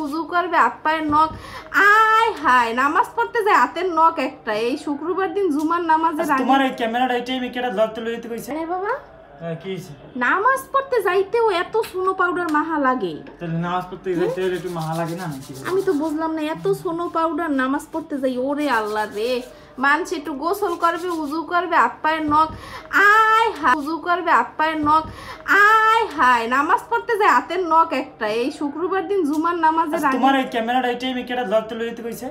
উজু করবে হাত পায়ের নখ আয় হায় নামাজ পড়তে যায় হাতের নখ একটা এই শুক্রবার দিন জুমার নামাজের আগে তোমার এই ক্যামেরাটা এই টাইমে কেডা ধরতে লইতে কইছে আরে বাবা কি হইছে নামাজ পড়তে যাইতেও এত সোনো পাউডার মাহা লাগে তাহলে নামাজ পড়তে যাইতে একটু মাহা লাগে না নাকি আমি তো বুঝলাম না এত সোনো পাউডার নামাজ পড়তে যাই ওরে আল্লাহ রে মানুষ একটু গোসল করবে উজু করবে হাত পায়ের নখ আয় হায় উজু করবে হাত পায়ের নখ আয় হায় নামাজ পড়তে যায় হাতের নখ একটা এই শুক্রবার দিন জুমার নামাজের আগে তোমার এই ক্যামেরাটা এই টাইমে কেডা ধরতে লইতে কইছে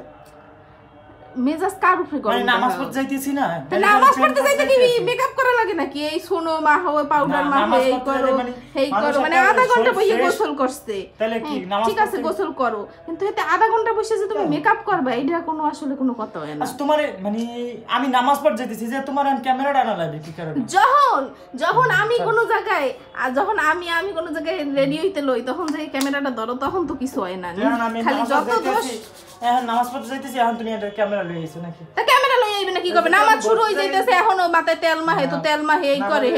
মেজাজ কার উপরে গরম মানে নামাজ পড়তে যাইতেছি না নামাজ পড়তে যাইতে কি মেকআপ করা লাগে নাকি এই সোনো মাহো পাউডার মাখো এই করো এই করো মানে আধা ঘন্টা বসে গোসল করতে তাহলে কি নামাজ ঠিক আছে গোসল করো কিন্তু এতে আধা ঘন্টা বসে যে তুমি মেকআপ করবে এটা কোনো আসলে কোনো কথা হয় না তোমার মানে আমি নামাজ পড়তে যাইতেছি যে তোমার ক্যামেরাটা আনা লাগবে কি কারণে যখন আমি কোনো জায়গায় যখন আমি কোনো জায়গায় রেডি হইতে লই তখন যে ক্যামেরাটা ধরো তখন তো কিছু হয় না খালি যত দোষ এখন নামাজ পড়তে যাইতেছি এখন তুমি এটা ক্যামেরা লই আইছো নাকি তা ক্যামেরা লই আইবে না কি করবে নামাজ শুরু হই যাইতেছে এখনো মাথায় তেল মাহে তো তেল মাহে এই করে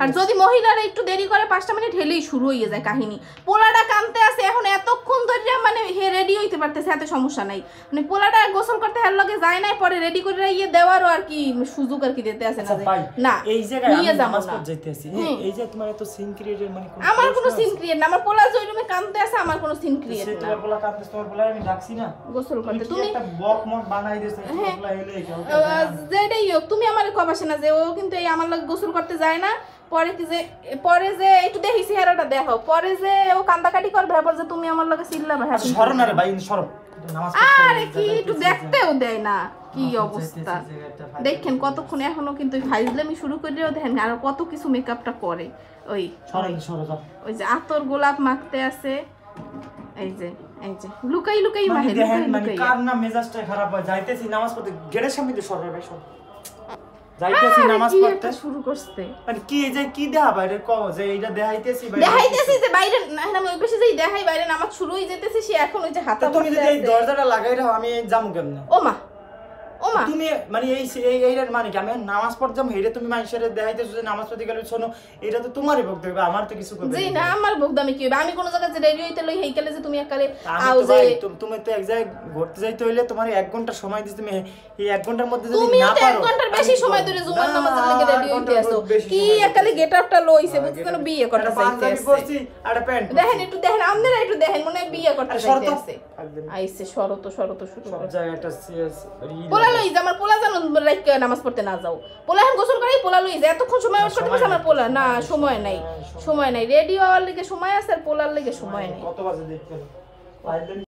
আর যদি মহিলারা একটু দেরি করে 5 মিনিট হেলেই শুরু হয়ে যায় কাহিনী পোলাটা কানতে আছে এখন এতক্ষণ ধরে মানে হে রেডি হইতে পারতেছে এত সমস্যা নাই মানে পোলাটা গোসল করতে হের লগে যায় না পরে রেডি করে ইয়ে দেওয়ারও আর কি সুযোগ আর কি দিতে আছে না এই জায়গায় আমি নামাজ পড়তে যাইতেছি এই যে তোমার এত সিন ক্রিয়েটের মানে আমার কোনো সিন ক্রিয়েট না আমার পোলা যে রুমে কানতে আছে আমার কোনো সিন ক্রিয়েট না তোমার পোলা কানতে তোমার পোলা আমি ডাকছি না গোসল করতে তুমি একটা বক মক বানাই দিছো পোলা হেলে যেটাই হোক তুমি আমারে কবাসে না যে ও কিন্তু এই আমার লগে গোসল করতে যায় না পরে যে একটু দেখি চেহারাটা দেখো পরে যে ও কান্দাকাটি করবে এবার যে তুমি আমার লগে চিল্লাবে হ্যাঁ শরণ আরে ভাই শরণ নামাজ আরে কি একটু দেখতেও দেয় না কি অবস্থা দেখেন কতক্ষণ এখনো কিন্তু ফাইজলামি শুরু করেও দেখেন আর কত কিছু মেকআপটা করে ওই ওই যে আতর গোলাপ মাখতে আছে এই যে লুকাই মাহে মানে কার না মেজাজটা খারাপ হয় যাইতেছি নামাজ পড়তে গেটের সামনে দিয়ে সরবে ভাই সর যাইতেছি নামাজ পড়তে শুরু করতে মানে কি এই যে কি দেখা বাইরে কও যে এইটা দেখাইতেছি যে বাইরে না আমি ওই পাশে যেই দেখাই বাইরে নামাজ শুরু হই যেতেছে সে এখন ওই যে হাতা তুমি যদি এই দরজাটা লাগাই রাখো আমি যামু কেমনে ও মা তুমি মানে এইটার মানে কি আমি নামাজ পড়তে যাম হেরে তুমি মানুষের দেখাইতেছো যে নামাজ পড়তে গেলে শোনো এটা তো তোমারই বকতে হবে আমার তো কিছু করবে জি না আমার বকদামি কি হবে আমি কোন জায়গায় রেডি হইতে লই হেইকালে যে তুমি একালে আও যে তুমি তো এক জায়গায় ঘুরতে যাইতে হইলে তোমার 1 ঘন্টা সময় দিতে তুমি এই 1 ঘন্টার মধ্যে যদি না পারো 1 ঘন্টার বেশি সময় ধরে জুমার নামাজের লাগি রেডি হইতে আসো কি একালে গেটআপটা লইছে বুঝছেন বিয়ে করতে চাইতে আছে পড়ছি আর প্যান্ট দেখেন একটু দেখেন আপনারা একটু দেখেন মনে হয় বিয়ে করতে চাইতে আছে আইছে শরত শুরু সব জায়গাটা সিরিয়াস পোলা লই যে আমার পোলা জানো রাইকে নামাজ পড়তে না যাও পোলা এখন গোসল করাই পোলা লই যে এতক্ষণ সময় ওয়েট করতে পারছ আমার পোলা না সময় নাই রেডি হওয়ার লাগে সময় আছে আর পোলার লাগে সময় নাই কত বাজে দেখতে